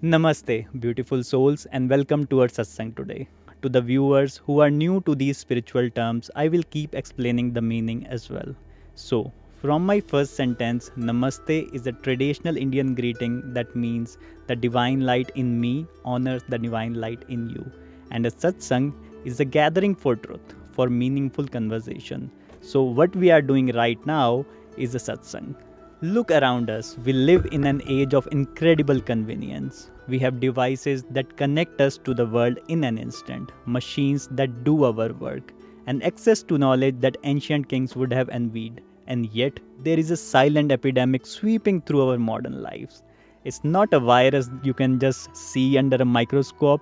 Namaste, beautiful souls, and welcome to our Satsang today. To the viewers who are new to these spiritual terms, I will keep explaining the meaning as well. So, from my first sentence, Namaste is a traditional Indian greeting that means the divine light in me honors the divine light in you. And a Satsang is a gathering for truth, for meaningful conversation. So, what we are doing right now is a Satsang. Look around us. We live in an age of incredible convenience. We have devices that connect us to the world in an instant, machines that do our work, and access to knowledge that ancient kings would have envied. And yet, there is a silent epidemic sweeping through our modern lives. It's not a virus you can just see under a microscope,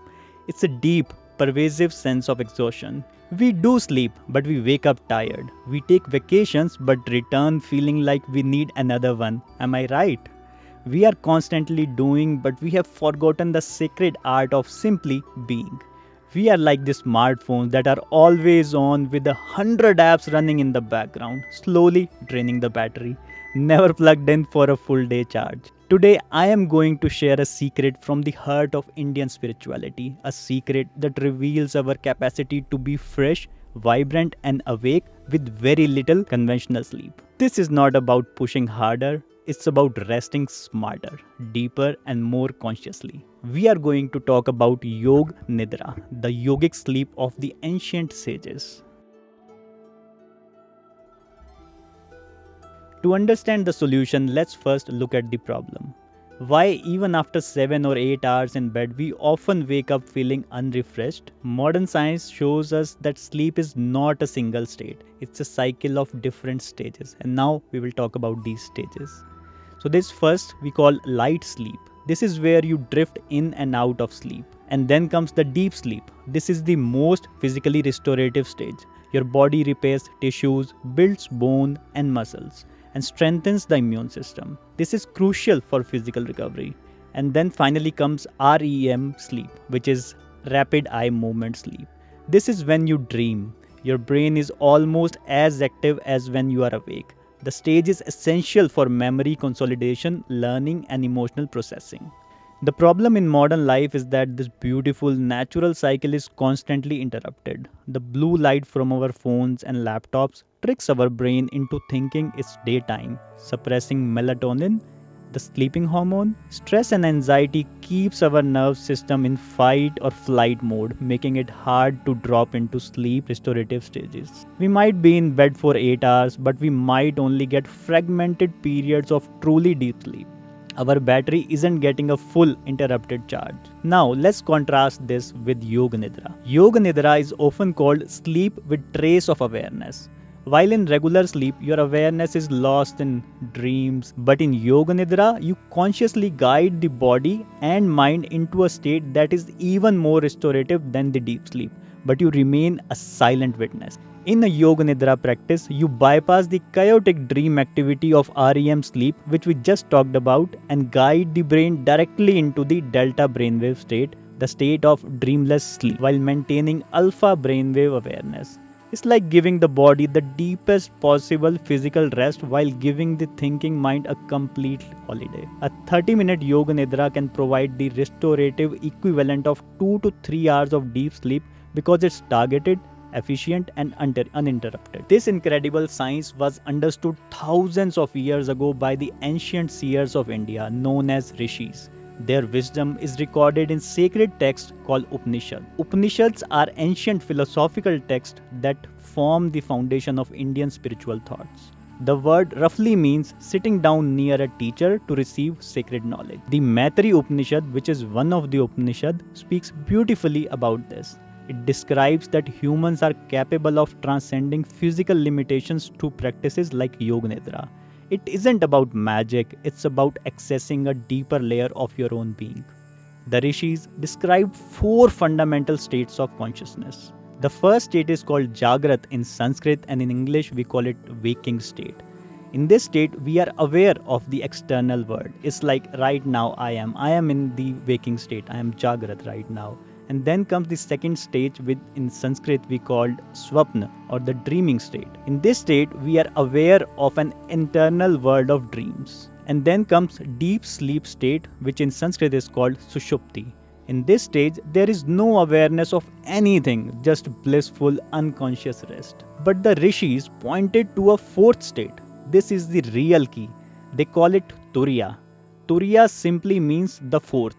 it's a deep, pervasive sense of exhaustion. We do sleep, but we wake up tired. We take vacations, but return feeling like we need another one. Am I right? We are constantly doing, but we have forgotten the sacred art of simply being. We are like the smartphones that are always on with 100 apps running in the background, slowly draining the battery, never plugged in for a full day charge. Today, I am going to share a secret from the heart of Indian spirituality, a secret that reveals our capacity to be fresh, vibrant, and awake with very little conventional sleep. This is not about pushing harder, it's about resting smarter, deeper, and more consciously. We are going to talk about Yoga Nidra, the yogic sleep of the ancient sages. To understand the solution, let's first look at the problem. Why, even after 7 or 8 hours in bed, we often wake up feeling unrefreshed? Modern science shows us that sleep is not a single state, it's a cycle of different stages. And now we will talk about these stages. So, this first we call light sleep. This is where you drift in and out of sleep. And then comes the deep sleep. This is the most physically restorative stage. Your body repairs tissues, builds bone and muscles, and strengthens the immune system. This is crucial for physical recovery. And then finally comes REM sleep, which is rapid eye movement sleep. This is when you dream. Your brain is almost as active as when you are awake. The stage is essential for memory consolidation, learning, and emotional processing. The problem in modern life is that this beautiful natural cycle is constantly interrupted. The blue light from our phones and laptops tricks our brain into thinking it's daytime, suppressing melatonin, the sleeping hormone. Stress and anxiety keeps our nerve system in fight or flight mode, making it hard to drop into sleep restorative stages. We might be in bed for 8 hours, but we might only get fragmented periods of truly deep sleep. Our battery isn't getting a full interrupted charge. Now let's contrast this with Yoga Nidra. Yoga Nidra is often called sleep with trace of awareness. While in regular sleep, your awareness is lost in dreams, but in Yoga Nidra, you consciously guide the body and mind into a state that is even more restorative than the deep sleep, but you remain a silent witness. In a Yoga Nidra practice, you bypass the chaotic dream activity of REM sleep, which we just talked about, and guide the brain directly into the delta brainwave state, the state of dreamless sleep, while maintaining alpha brainwave awareness. It's like giving the body the deepest possible physical rest while giving the thinking mind a complete holiday. A 30-minute Yoga Nidra can provide the restorative equivalent of 2 to 3 hours of deep sleep because it's targeted, efficient, and uninterrupted. This incredible science was understood thousands of years ago by the ancient seers of India known as Rishis. Their wisdom is recorded in sacred texts called Upanishads. Upanishads are ancient philosophical texts that form the foundation of Indian spiritual thoughts. The word roughly means sitting down near a teacher to receive sacred knowledge. The Maitri Upanishad, which is one of the Upanishads, speaks beautifully about this. It describes that humans are capable of transcending physical limitations through practices like Yoga Nidra. It isn't about magic, it's about accessing a deeper layer of your own being. The Rishis described 4 fundamental states of consciousness. The first state is called Jagrat in Sanskrit, and in English we call it waking state. In this state, we are aware of the external world. It's like right now I am in the waking state, I am Jagrat right now. And then comes the second stage, which in Sanskrit we called Swapna, or the dreaming state. In this state, we are aware of an internal world of dreams. And then comes deep sleep state, which in Sanskrit is called Sushupti. In this stage, there is no awareness of anything, just blissful, unconscious rest. But the rishis pointed to a fourth state. This is the real key. They call it Turiya. Turiya simply means the fourth.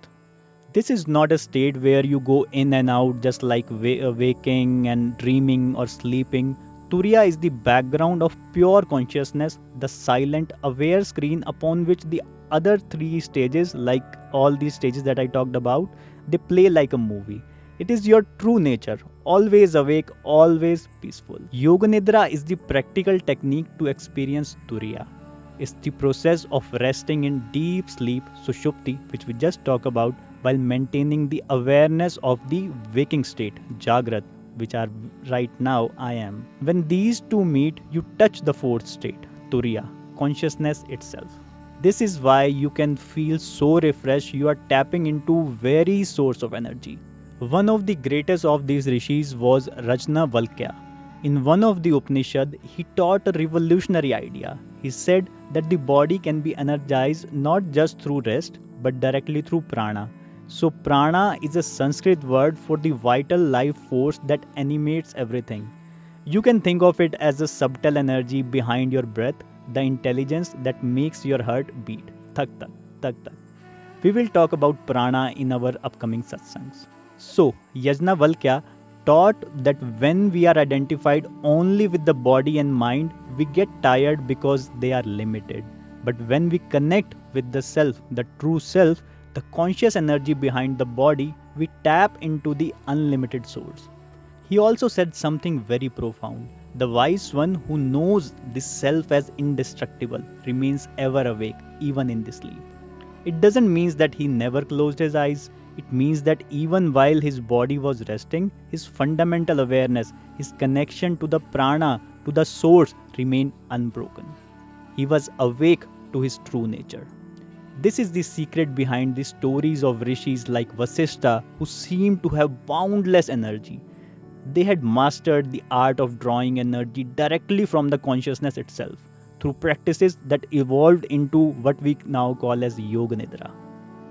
This is not a state where you go in and out just like waking and dreaming or sleeping. Turiya is the background of pure consciousness, the silent, aware screen upon which the other three stages, like all these stages that I talked about, they play like a movie. It is your true nature, always awake, always peaceful. Yoga Nidra is the practical technique to experience Turiya. It's the process of resting in deep sleep, Sushupti, which we just talked about, while maintaining the awareness of the waking state, Jagrat, which are right now I am. When these two meet, you touch the fourth state, Turiya, consciousness itself. This is why you can feel so refreshed. You are tapping into very source of energy. One of the greatest of these rishis was Yajnavalkya. In one of the Upanishad, he taught a revolutionary idea. He said that the body can be energized not just through rest, but directly through prana. So prana is a Sanskrit word for the vital life force that animates everything. You can think of it as a subtle energy behind your breath, the intelligence that makes your heart beat. Thak tak, tak tak. We will talk about prana in our upcoming satsangs. So, Yajnavalkya taught that when we are identified only with the body and mind, we get tired because they are limited. But when we connect with the self, the true self, the conscious energy behind the body, we tap into the unlimited source. He also said something very profound. The wise one who knows the self as indestructible remains ever awake, even in the sleep. It doesn't mean that he never closed his eyes. It means that even while his body was resting, his fundamental awareness, his connection to the prana, to the source, remained unbroken. He was awake to his true nature. This is the secret behind the stories of rishis like Vasishtha, who seemed to have boundless energy. They had mastered the art of drawing energy directly from the consciousness itself, through practices that evolved into what we now call as Yoga Nidra.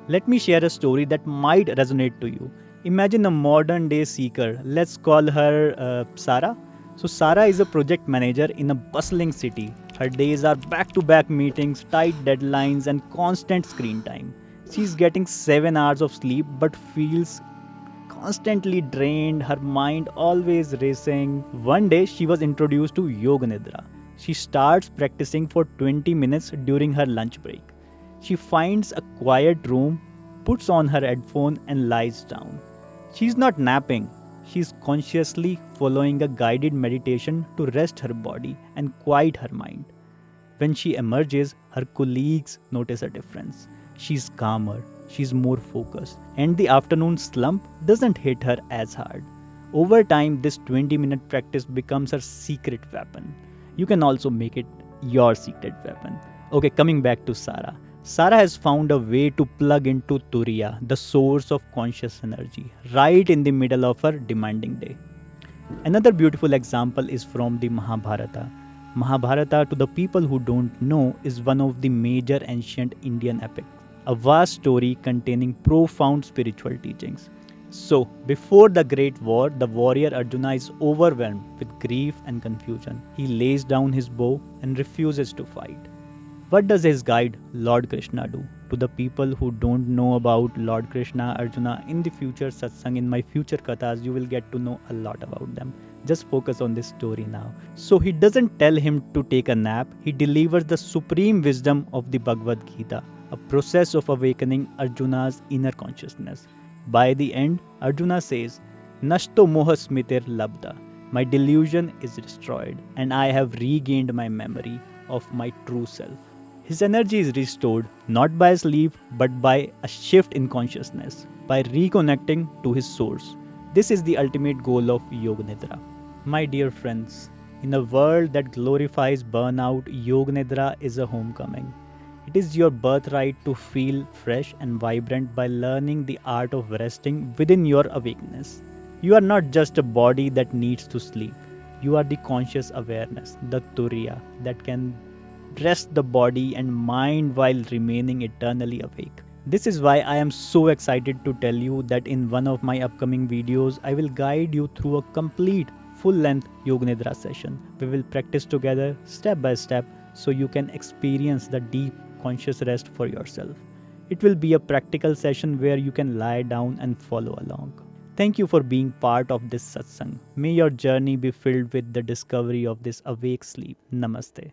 Let me share a story that might resonate to you. Imagine a modern day seeker. Let's call her Sarah. So Sarah is a project manager in a bustling city. Her days are back-to-back meetings, tight deadlines, and constant screen time. She's getting 7 hours of sleep but feels constantly drained, her mind always racing. One day she was introduced to Yoga Nidra. She starts practicing for 20 minutes during her lunch break. She finds a quiet room, puts on her headphone and lies down. She's not napping. She's consciously following a guided meditation to rest her body and quiet her mind. When she emerges, her colleagues notice a difference. She's calmer, she's more focused, and the afternoon slump doesn't hit her as hard. Over time, this 20-minute practice becomes her secret weapon. You can also make it your secret weapon. Okay, coming back to Sarah. Sarah has found a way to plug into Turiya, the source of conscious energy, right in the middle of her demanding day. Another beautiful example is from the Mahabharata. Mahabharata, to the people who don't know, is one of the major ancient Indian epics, a vast story containing profound spiritual teachings. So, before the great war, the warrior Arjuna is overwhelmed with grief and confusion. He lays down his bow and refuses to fight. What does his guide, Lord Krishna, do? To the people who don't know about Lord Krishna, Arjuna, in the future satsang, in my future kathas, you will get to know a lot about them. Just focus on this story now. So he doesn't tell him to take a nap. He delivers the supreme wisdom of the Bhagavad Gita, a process of awakening Arjuna's inner consciousness. By the end, Arjuna says, Nashto moha smitir labda. My delusion is destroyed and I have regained my memory of my true self. His energy is restored not by sleep but by a shift in consciousness, by reconnecting to his source. This is the ultimate goal of Yoga Nidra. My dear friends, in a world that glorifies burnout, Yoga Nidra is a homecoming. It is your birthright to feel fresh and vibrant by learning the art of resting within your awakeness. You are not just a body that needs to sleep. You are the conscious awareness, the Turiya, that can rest the body and mind while remaining eternally awake. This is why I am so excited to tell you that in one of my upcoming videos, I will guide you through a complete full-length Yoga Nidra session. We will practice together step by step so you can experience the deep conscious rest for yourself. It will be a practical session where you can lie down and follow along. Thank you for being part of this satsang. May your journey be filled with the discovery of this awake sleep. Namaste.